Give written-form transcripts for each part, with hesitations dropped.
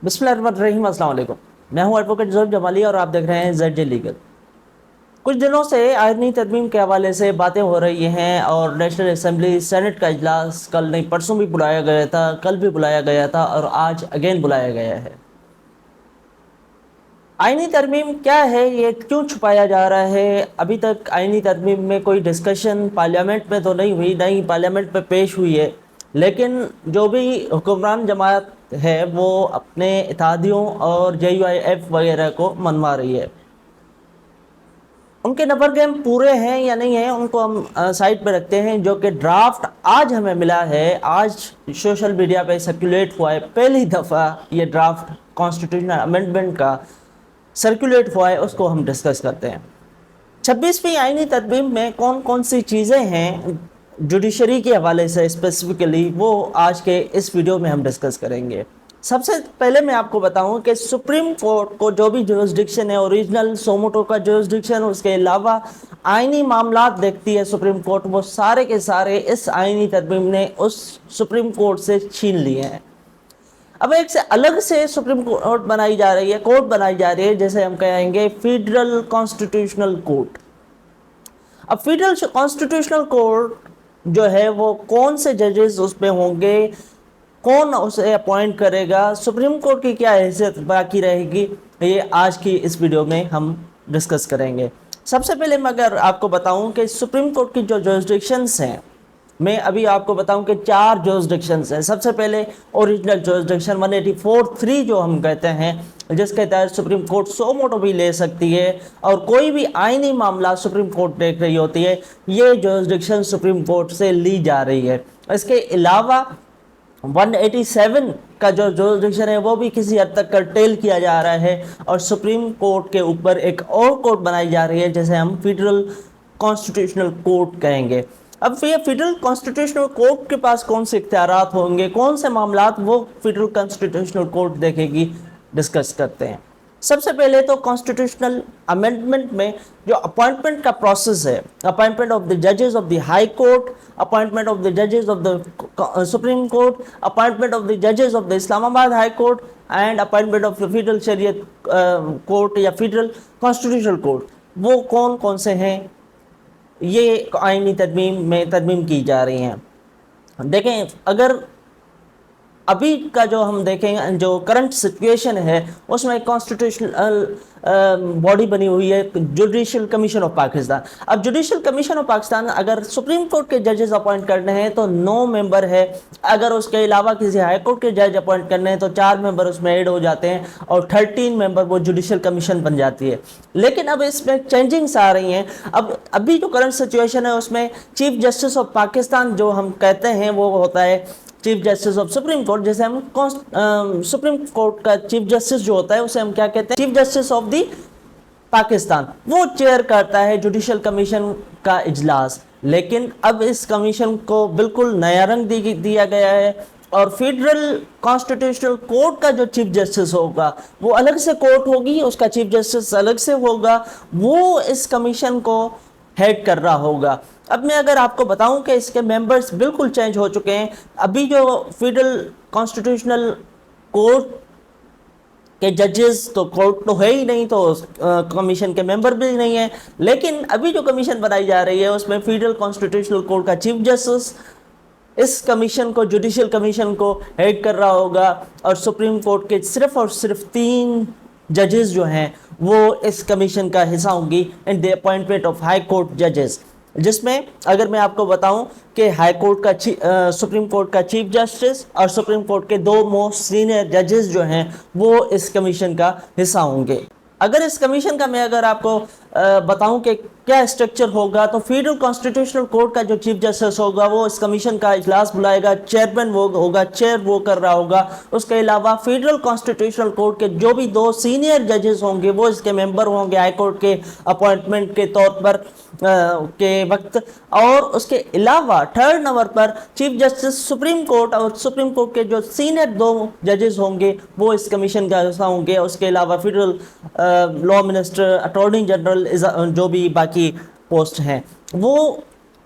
بسم اللہ الرحمن الرحیم، السلام علیکم۔ میں ہوں ایڈوکیٹ زہر جمالی اور آپ دیکھ رہے ہیں زیڈ جے لیگل۔ کچھ دنوں سے آئینی ترمیم کے حوالے سے باتیں ہو رہی ہیں اور نیشنل اسمبلی سینٹ کا اجلاس کل نہیں پرسوں بھی بلایا گیا تھا، کل بھی بلایا گیا تھا اور آج اگین بلایا گیا ہے۔ آئینی ترمیم کیا ہے، یہ کیوں چھپایا جا رہا ہے؟ ابھی تک آئینی ترمیم میں کوئی ڈسکشن پارلیمنٹ میں تو نہیں ہوئی، نہ ہی پارلیمنٹ میں پیش ہوئی ہے، لیکن جو بھی حکمران جماعت ہے وہ اپنے اتحادیوں اور جے یو آئی ایف وغیرہ کو منوا رہی ہے۔ ان کے نمبر گیم پورے ہیں یا نہیں ہیں ان کو ہم سائٹ پہ رکھتے ہیں۔ جو کہ ڈرافٹ آج ہمیں ملا ہے، آج سوشل میڈیا پہ سرکولیٹ ہوا ہے، پہلی دفعہ یہ ڈرافٹ کانسٹیٹیوشنل امینڈمنٹ کا سرکولیٹ ہوا ہے، اس کو ہم ڈسکس کرتے ہیں۔ 26ویں آئینی ترمیم میں کون کون سی چیزیں ہیں جوڈیشری کے حوالے سے اسپیسیفکلی، وہ آج کے اس ویڈیو میں ہم ڈسکس کریں گے۔ سب سے پہلے میں آپ کو بتاؤں کہ سپریم کورٹ کو جو بھی جورسڈکشن ہے، اوریجنل سوموٹو کا جورسڈکشن، اس کے علاوہ آئینی معاملات دیکھتی ہے سپریم کورٹ، وہ سارے کے سارے اس آئینی ترمیم نے اس سپریم کورٹ سے چھین لیے ہیں۔ اب ایک سے الگ سے سپریم کورٹ بنائی جا رہی ہے، کورٹ بنائی جا رہی ہے، جیسے ہم کہیں گے فیڈرل کانسٹیٹیوشنل کورٹ۔ اب فیڈرل کانسٹیٹیوشنل کورٹ جو ہے وہ کون سے ججز اس پہ ہوں گے، کون اسے اپوائنٹ کرے گا، سپریم کورٹ کی کیا حیثیت باقی رہے گی، یہ آج کی اس ویڈیو میں ہم ڈسکس کریں گے۔ سب سے پہلے میں اگر آپ کو بتاؤں کہ سپریم کورٹ کی جو جورسڈکشنز ہیں، میں ابھی آپ کو بتاؤں کہ 4 جورسڈکشنز ہیں۔ سب سے پہلے اوریجنل جورسڈکشن 184(3 جو ہم کہتے ہیں، جس کے تحت سپریم کورٹ سو موٹو بھی لے سکتی ہے اور کوئی بھی آئینی معاملہ سپریم کورٹ دیکھ رہی ہوتی ہے، یہ جورسڈکشن سپریم کورٹ سے لی جا رہی ہے۔ اس کے علاوہ 187 کا جو جورسڈکشن ہے وہ بھی کسی حد تک کرٹیل کیا جا رہا ہے اور سپریم کورٹ کے اوپر ایک اور کورٹ بنائی جا رہی ہے جسے ہم فیڈرل کانسٹیٹیوشنل کورٹ کہیں گے۔ اب یہ فیڈرل کانسٹیٹیوشنل کورٹ کے پاس کون سے اختیارات ہوں گے، کون سے معاملات وہ فیڈرل کانسٹیٹیوشنل کورٹ دیکھے گی، ڈسکس کرتے ہیں۔ سب سے پہلے تو کانسٹیٹیوشنل امینڈمنٹ میں جو اپوائنٹمنٹ کا پروسیس ہے، اپوائنٹمنٹ آف دی ججز of the high court, appointment of the ججز of the supreme court, appointment of the ججز آف دی اسلام آباد high court and appointment of federal شریعت کورٹ یا فیڈرل کانسٹیٹیوشنل کورٹ، وہ کون کون سے ہیں، یہ آئینی ترمیم میں ترمیم کی جا رہی ہیں۔ دیکھیں، اگر ابھی کا جو ہم دیکھیں جو کرنٹ سچویشن ہے، اس میں کانسٹیٹیوشنل باڈی بنی ہوئی ہے جوڈیشل کمیشن آف پاکستان۔ اب جوڈیشل کمیشن آف پاکستان اگر سپریم کورٹ کے ججز اپوائنٹ کرنے ہیں تو 9 ممبر ہے، اگر اس کے علاوہ کسی ہائی کورٹ کے جج اپوائنٹ کرنے ہیں تو 4 ممبر اس میں ایڈ ہو جاتے ہیں اور 13 ممبر وہ جوڈیشل کمیشن بن جاتی ہے۔ لیکن اب اس میں چینجنگز آ رہی ہیں۔ ابھی جو کرنٹ سچویشن ہے اس میں چیف جسٹس آف پاکستان جو ہم کہتے ہیں وہ ہوتا ہے chief justice of supreme court, جیسے ہم سپریم کورٹ کا چیف جسٹس جو ہوتا ہے اسے ہم کیا کہتے ہیں، چیف جسٹس آف دی پاکستان، وہ چیئر کرتا ہے جوڈیشل کمیشن کا اجلاس۔ لیکن اب اس کمیشن کو بالکل نیا رنگ دیا گیا ہے اور فیڈرل کانسٹیٹیوشنل کورٹ کا جو چیف جسٹس ہوگا وہ الگ سے کورٹ ہوگی، اس کا چیف جسٹس الگ سے ہوگا، وہ اس کمیشن کو ہیڈ کر رہا ہوگا۔ اب میں اگر آپ کو بتاؤں کہ اس کے ممبرز بالکل چینج ہو چکے ہیں۔ ابھی جو فیڈرل کانسٹیٹیوشنل کورٹ کہ ججز تو کورٹ تو ہے ہی نہیں، تو کمیشن کے ممبر بھی نہیں ہیں، لیکن ابھی جو کمیشن بنائی جا رہی ہے اس میں فیڈرل کانسٹیٹیوشنل کورٹ کا چیف جسٹس اس کمیشن کو، جوڈیشل کمیشن کو ہیڈ کر رہا ہوگا اور سپریم کورٹ کے صرف اور صرف 3 ججز جو ہیں وہ اس کمیشن کا حصہ ہوں گی in the appointment of high court ججز، جس میں اگر میں آپ کو بتاؤں کہ ہائی کورٹ کا سپریم کورٹ کا چیف جسٹس اور سپریم کورٹ کے 2 موسٹ سینئر ججز جو ہیں وہ اس کمیشن کا حصہ ہوں گے۔ اگر اس کمیشن کا میں اگر آپ کو بتاؤں کہ کیا اسٹرکچر ہوگا، تو فیڈرل کانسٹیٹیوشنل کورٹ کا جو چیف جسٹس ہوگا وہ اس کمیشن کا اجلاس بلائے گا، چیئرمین وہ ہوگا، چیئر وہ کر رہا ہوگا۔ اس کے علاوہ فیڈرل کانسٹیٹیوشنل کورٹ کے جو بھی 2 سینئر ججز ہوں گے وہ اس کے ممبر ہوں گے ہائی کورٹ کے اپوائنٹمنٹ کے طور پر کے وقت، اور اس کے علاوہ 3rd نمبر پر چیف جسٹس سپریم کورٹ اور سپریم کورٹ کے جو سینئر 2 ججز ہوں گے وہ اس کمیشن کا حصہ ہوں گے۔ اس کے علاوہ federal law minister, attorney general, جو بھی باقی پوسٹ ہیں وہ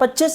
25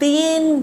3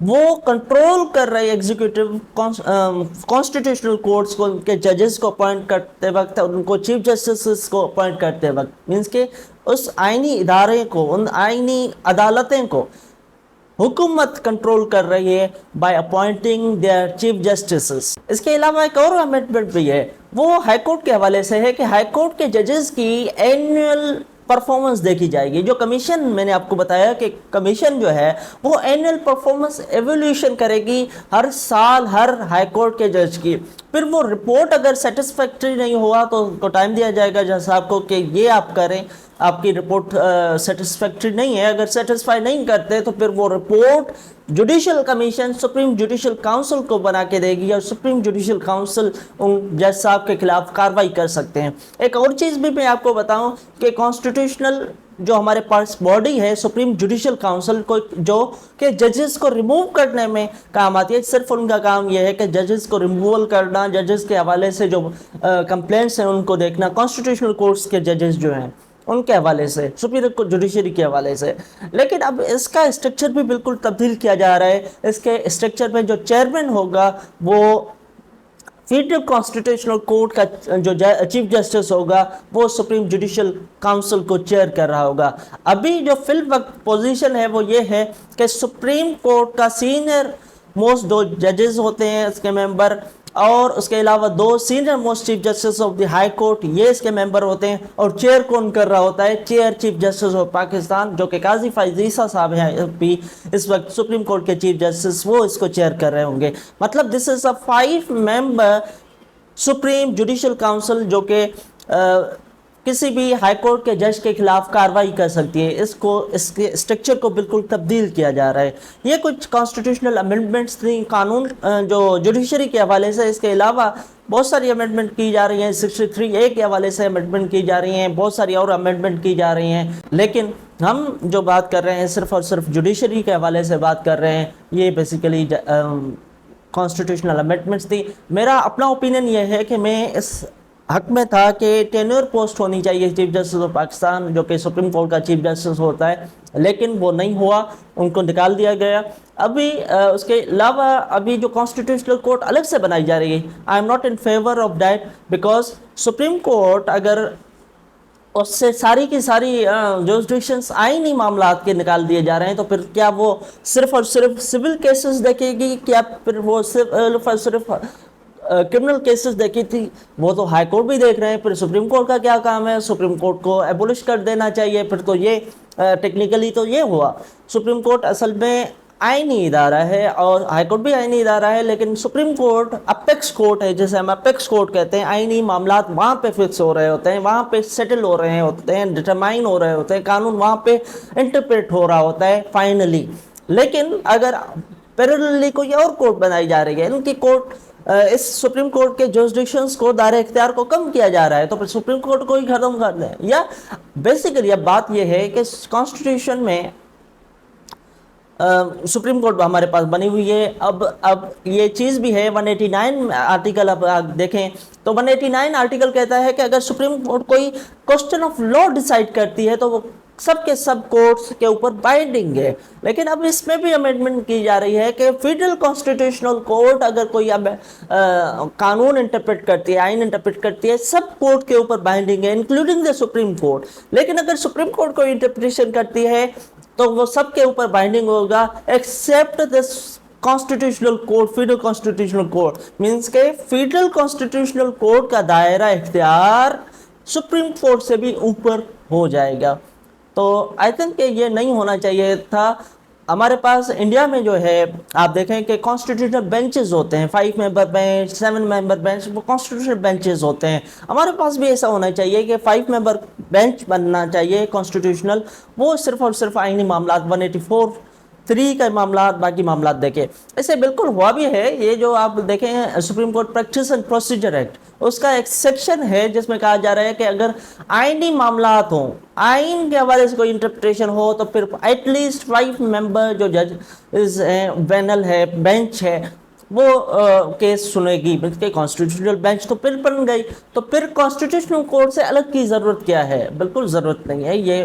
وہ کنٹرول کر رہے ایگزیکٹو کانسٹیٹیوشنل کورٹس کو، ان کے ججز کو اپوائنٹ کرتے وقت، ان کو چیف جسٹس کو اپوائنٹ کرتے وقت، مینس کہ اس آئینی ادارے کو، ان آئینی عدالتیں کو حکومت کنٹرول کر رہی ہے by appointing their chief justices. اس کے علاوہ ایک اور امینڈمنٹ بھی ہے، وہ ہائی کورٹ کے حوالے سے ہے کہ ہائی کورٹ کے ججز کی اینوئل پرفارمنس دیکھی جائے گی۔ جو کمیشن میں نے آپ کو بتایا کہ کمیشن جو ہے وہ اینوئل پرفارمنس ایویلیوشن کرے گی ہر سال ہر ہائی کورٹ کے جج کی، پھر وہ رپورٹ اگر سیٹسفیکٹری نہیں ہوا تو ان کو ٹائم دیا جائے گا جج صاحب کو کہ یہ آپ کریں، آپ کی رپورٹ سیٹسفیکٹری نہیں ہے، اگر سیٹسفائی نہیں کرتے تو پھر وہ report judicial commission supreme judicial council کو بنا کے دے گی، اور سپریم جوڈیشل کاؤنسل ان جج صاحب کے خلاف کارروائی کر سکتے ہیں۔ ایک اور چیز بھی میں آپ کو بتاؤں کہ کانسٹیٹیوشنل جو ہمارے پاس باڈی ہے سپریم جوڈیشل کاؤنسل کو، جو کہ ججز کو ریموو کرنے میں کام آتی ہے، صرف ان کا کام یہ ہے کہ ججز کو ریموول کرنا، ججز کے حوالے سے جو کمپلینٹس ہیں ان کو دیکھنا، کانسٹیٹیوشنل کورٹس کے ججز جو ہیں ان کے حوالے سے، سپیریئر جوڈیشری کے حوالے سے۔ لیکن اب اس کا اسٹرکچر بھی بالکل تبدیل کیا جا رہا ہے۔ اس کے اسٹرکچر میں جو چیئرمین ہوگا وہ فیڈرل کانسٹیٹیوشنل کورٹ کا جو چیف جسٹس ہوگا وہ سپریم جوڈیشل کاؤنسل کو چیئر کر رہا ہوگا۔ ابھی جو فی الوقت پوزیشن ہے وہ یہ ہے کہ سپریم کورٹ کا سینئر موسٹ دو ججز ہوتے ہیں اس کے ممبر، اور اس کے علاوہ دو senior most chief justice of the high court, یہ اس کے ممبر ہوتے ہیں، اور چیئر کون کر رہا ہوتا ہے؟ Chair chief justice of Pakistan, جو کہ قاضی فائز عیسیٰ صاحب ہیں بھی اس وقت سپریم کورٹ کے چیف جسٹس، وہ اس کو چیئر کر رہے ہوں گے۔ مطلب دس از اے 5 ممبر سپریم جوڈیشل کاؤنسل جو کہ کسی بھی ہائی کورٹ کے جج کے خلاف کارروائی کر سکتی ہے۔ اس کے اسٹرکچر کو بالکل تبدیل کیا جا رہا ہے۔ یہ کچھ کانسٹیٹیوشنل امینڈمنٹس تھیں قانون جو جوڈیشری کے حوالے سے۔ اس کے علاوہ بہت ساری امینڈمنٹ کی جا رہی ہیں، 63A کے حوالے سے امینڈمنٹ کی جا رہی ہیں، بہت ساری اور امینڈمنٹ کی جا رہی ہیں، لیکن ہم جو بات کر رہے ہیں صرف اور صرف جوڈیشری کے حوالے سے بات کر رہے ہیں۔ یہ بیسیکلی کانسٹیٹیوشنل امینڈمنٹس تھی۔ میرا اپنا اوپینین یہ ہے کہ میں اس حق میں تھا کہ ٹینیور پوسٹ ہونی چاہیے چیف جسٹس آف پاکستان، جو کہ سپریم کورٹ کا چیف جسٹس ہوتا ہے، لیکن وہ نہیں ہوا، ان کو نکال دیا گیا۔ ابھی اس کے علاوہ ابھی جو کانسٹیٹیوشنل کورٹ الگ سے بنائی جا رہی ہے، I am not in favour of that, because supreme court اگر اس سے ساری کی ساری جورسڈکشنز آئینی معاملات کے نکال دیے جا رہے ہیں تو پھر کیا وہ صرف اور صرف سول کیسز دیکھے گی؟ کیا پھر وہ صرف اور صرف کرمنل کیسز دیکھی تھی؟ وہ تو ہائی کورٹ بھی دیکھ رہے ہیں۔ پھر سپریم کورٹ کا کیا کام ہے؟ سپریم کورٹ کو ایبولش کر دینا چاہیے۔ پھر تو یہ ٹیکنیکلی تو یہ ہوا، سپریم کورٹ اصل میں آئینی ادارہ ہے، اور ہائی کورٹ بھی آئینی ادارہ ہے، لیکن سپریم کورٹ اپیکس کورٹ ہے، جسے ہم اپیکس کورٹ کہتے ہیں۔ آئینی معاملات وہاں پہ فکس ہو رہے ہوتے ہیں، وہاں پہ سیٹل ہو رہے ہوتے ہیں، ڈٹرمائن ہو رہے ہوتے ہیں، قانون وہاں پہ انٹرپریٹ ہو رہا ہوتا ہے فائنلی۔ لیکن اگر پیرللی کوئی اور کورٹ بنائی جا رہی ہے، ان کی کورٹ اس سپریم کورٹ کے جورسڈکشنز کو، دائرہ اختیار کو کم کیا جا رہا ہے، تو پھر سپریم کورٹ کو ہی ختم کر دیں۔ یا بیسیکلی اب بات یہ ہے کہ کانسٹیٹیوشن میں سپریم کورٹ ہمارے پاس بنی ہوئی ہے۔ اب یہ چیز بھی ہے، 189 آرٹیکل اب دیکھیں تو 189 آرٹیکل کہتا ہے کہ اگر سپریم کورٹ کوئی کوسچن آف لا ڈیسائیڈ کرتی ہے تو وہ سب کے سب کورٹس کے اوپر بائنڈنگ ہے۔ لیکن اب اس میں بھی امینڈمنٹ کی جا رہی ہے کہ فیڈرل کانسٹیٹیوشنل کورٹ اگر کوئی اب قانون انٹرپریٹ کرتی ہے، آئین انٹرپریٹ کرتی ہے، سب کورٹ کے اوپر بائنڈنگ ہے، انکلوڈنگ دا سپریم کورٹ۔ لیکن اگر سپریم کورٹ کوئی انٹرپریٹیشن کرتی ہے تو وہ سب کے اوپر بائنڈنگ ہوگا accept this constitutional court, federal constitutional court, means کہ فیڈرل کانسٹیٹیوشنل کورٹ کا دائرہ اختیار سپریم کورٹ سے بھی اوپر ہو جائے گا۔ تو آئی تھنک کہ یہ نہیں ہونا چاہیے تھا۔ ہمارے پاس انڈیا میں جو ہے آپ دیکھیں کہ کانسٹیٹیوشنل بینچز ہوتے ہیں، 5 ممبر بینچ، 7 ممبر بینچ، وہ کانسٹیٹیوشنل بینچز ہوتے ہیں۔ ہمارے پاس بھی ایسا ہونا چاہیے کہ 5 ممبر بینچ بننا چاہیے کانسٹیٹیوشنل، وہ صرف اور صرف آئینی معاملات 184(3) کا معاملات، باقی معاملات دیکھیں۔ اسے بالکل ہوا بھی ہے۔ یہ جو آپ دیکھیں supreme court practice and procedure act, اس کا ایک سیکشن ہے جس میں کہا جا رہا ہے کہ اگر آئینی معاملات ہوں، آئین کے حوالے سے کوئی انٹرپریٹیشن ہو، تو پھر ایٹ لیسٹ 5 ممبر جو جج پینل ہے، بینچ ہے، وہ کیس سنے گی۔ بلکہ کانسٹیٹیوشنل بینچ تو پھر بن گئی، تو پھر کانسٹیٹیوشنل کورٹ سے الگ کی ضرورت کیا ہے؟ بالکل ضرورت نہیں ہے۔ یہ